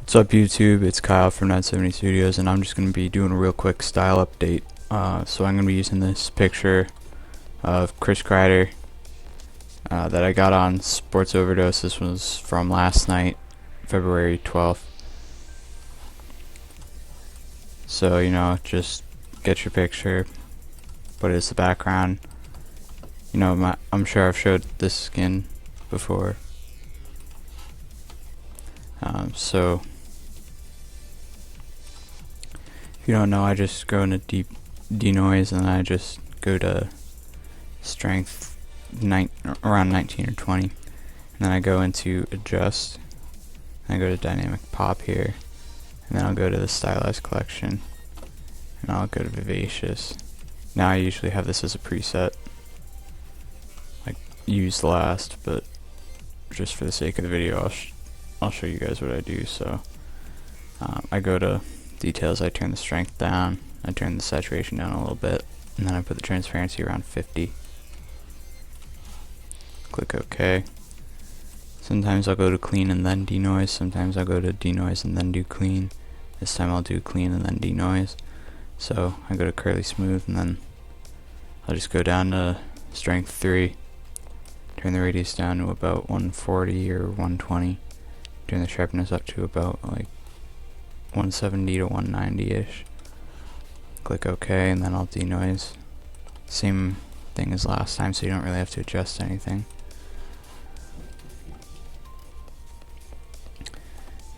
What's up YouTube, it's Kyle from 970 Studios, and I'm just going to be doing a real quick style update. So I'm going to be using this picture of Chris Kreider that I got on Sports Overdose. This was from last night, February 12th. So, just get your picture, put it as the background. I'm sure I've showed this skin before. So if you don't know, I just go into deep denoise and I just go to strength around 19 or 20, and then I go into adjust, and I go to dynamic pop here, and then I'll go to the stylized collection, and I'll go to vivacious. Now I usually have this as a preset, like used last, but just for the sake of the video I'll show you guys what I do. So I go to details, I turn the strength down, I turn the saturation down a little bit, and then I put the transparency around 50. Click OK. Sometimes I'll go to clean and then denoise, sometimes I'll go to denoise and then do clean. This time I'll do clean and then denoise. So I go to curly smooth, and then I'll just go down to strength 3, turn the radius down to about 140 or 120, turn the sharpness up to about like 170 to 190-ish. Click OK, and then I'll denoise. Same thing as last time, so you don't really have to adjust anything.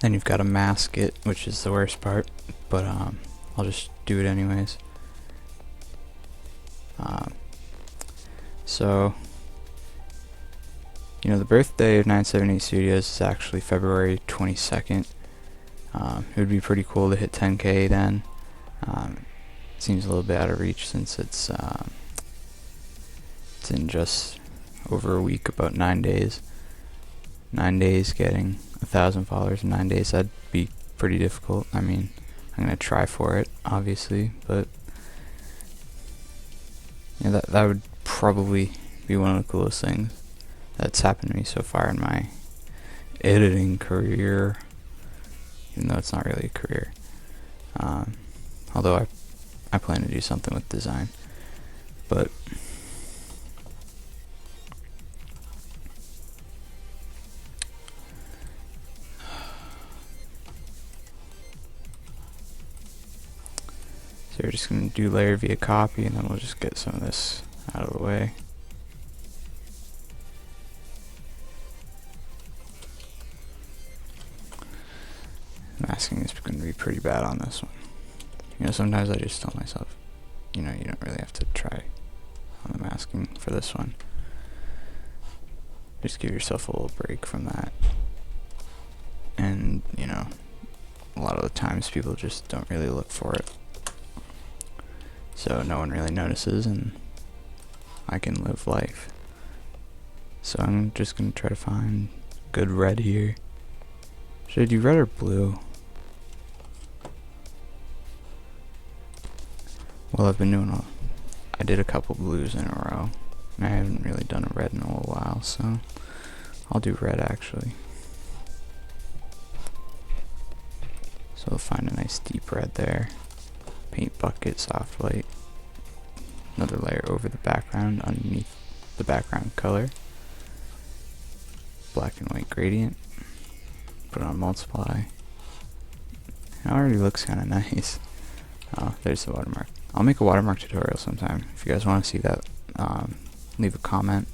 Then you've got to mask it, which is the worst part, but I'll just do it anyways. So, the birthday of 970 Studios is actually February 22nd. It would be pretty cool to hit 10K then. It seems a little bit out of reach since it's in just over a week, about 9 days. 9 days getting 1,000 followers in 9 days, that'd be pretty difficult. I mean, I'm gonna try for it, obviously, but that would probably be one of the coolest things that's happened to me so far in my editing career, even though it's not really a career. Although I plan to do something with design, but so we're just going to do layer via copy, and then we'll just get some of this out of the way. Masking is going to be pretty bad on this one. Sometimes I just tell myself, you don't really have to try on the masking for this one. Just give yourself a little break from that. And, a lot of the times people just don't really look for it. So no one really notices, and I can live life. So I'm just going to try to find good red here. Should I do red or blue? Well, I did a couple blues in a row, and I haven't really done a red in a little while, so I'll do red actually. So we'll find a nice deep red there. Paint bucket, soft light. Another layer over the background underneath the background color. Black and white gradient. Put on multiply. It already looks kind of nice. Oh, there's the watermark. I'll make a watermark tutorial sometime. If you guys want to see that, leave a comment.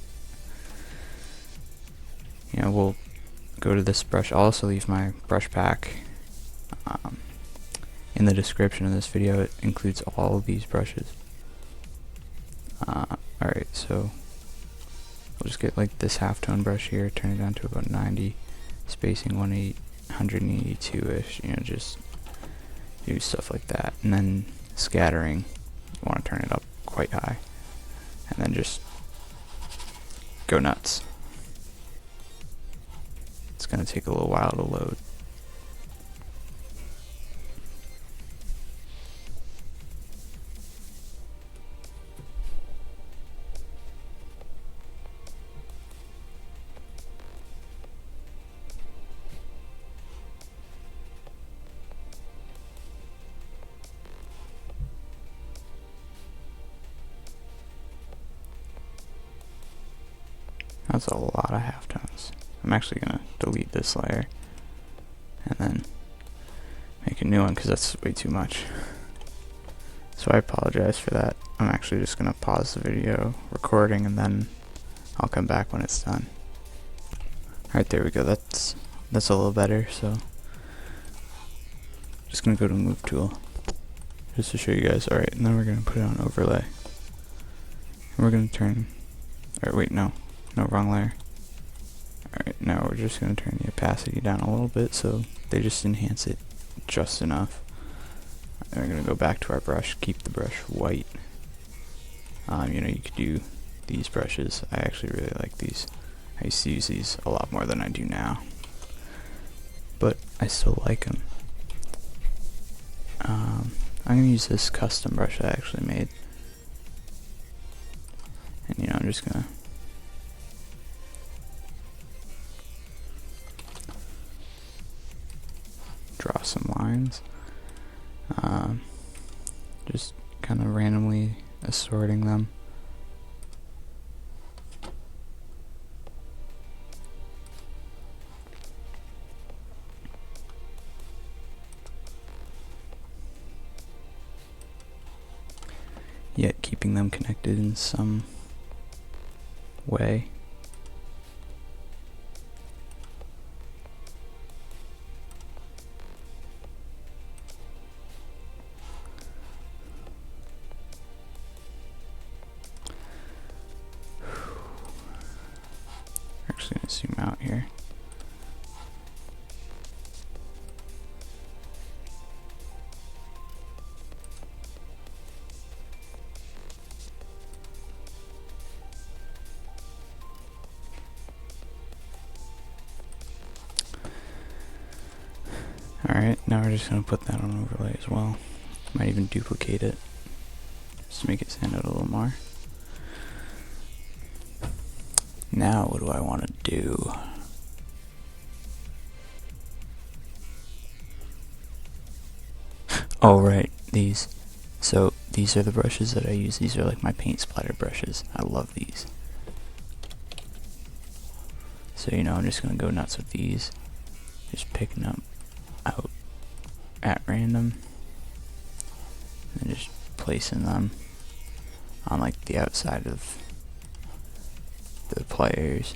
We'll go to this brush. I'll also leave my brush pack in the description of this video. It includes all of these brushes. Alright, so we'll just get like this halftone brush here, turn it down to about 90, spacing 182-ish, just do stuff like that. And then scattering, you want to turn it up quite high, and then just go nuts. It's going to take a little while to load. That's a lot of halftones. I'm actually gonna delete this layer and then make a new one because that's way too much. So I apologize for that. I'm actually just gonna pause the video recording and then I'll come back when it's done. Alright, there we go. That's a little better. So just gonna go to move tool just to show you guys. Alright, and then we're gonna put it on overlay. And we're gonna turn, or wait, no, wrong layer. Alright, now we're just gonna turn the opacity down a little bit so they just enhance it just enough. And we're gonna go back to our brush, keep the brush white. You know, you could do these brushes. I actually really like these. I used to use these a lot more than I do now, but I still like them. I'm gonna use this custom brush I actually made, and you know, I'm just gonna draw some lines, just kind of randomly assorting them. Yet keeping them connected in some way. Actually gonna zoom out here. Alright, now we're just going to put that on overlay as well. Might even duplicate it, just to make it stand out a little more. Now what do I want to do? Oh right, these. So these are the brushes that I use. These are like my paint splatter brushes. I love these. So you know, I'm just going to go nuts with these. Just picking them out at random and just placing them on like the outside of the players.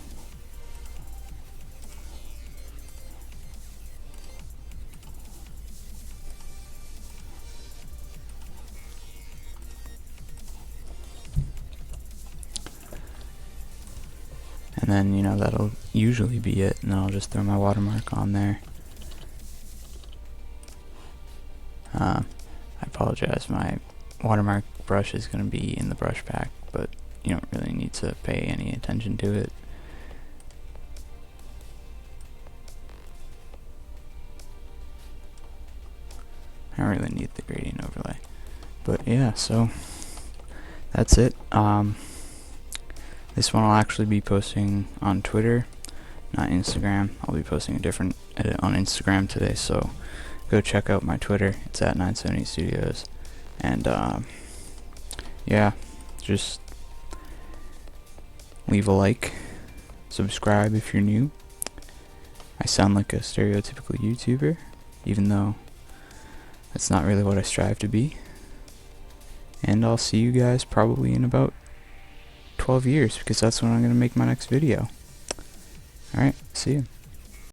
And then, you know, that'll usually be it, and then I'll just throw my watermark on there. I apologize, my watermark brush is going to be in the brush pack, but you don't really need to pay any attention to it. I don't really need the gradient overlay. But yeah, so that's it. This one I'll actually be posting on Twitter, not Instagram. I'll be posting a different edit on Instagram today, so go check out my Twitter. It's at 978 Studios. And yeah, just leave a like, subscribe if you're new. I sound like a stereotypical YouTuber, even though that's not really what I strive to be. And I'll see you guys probably in about 12 years, because that's when I'm going to make my next video. Alright, see you.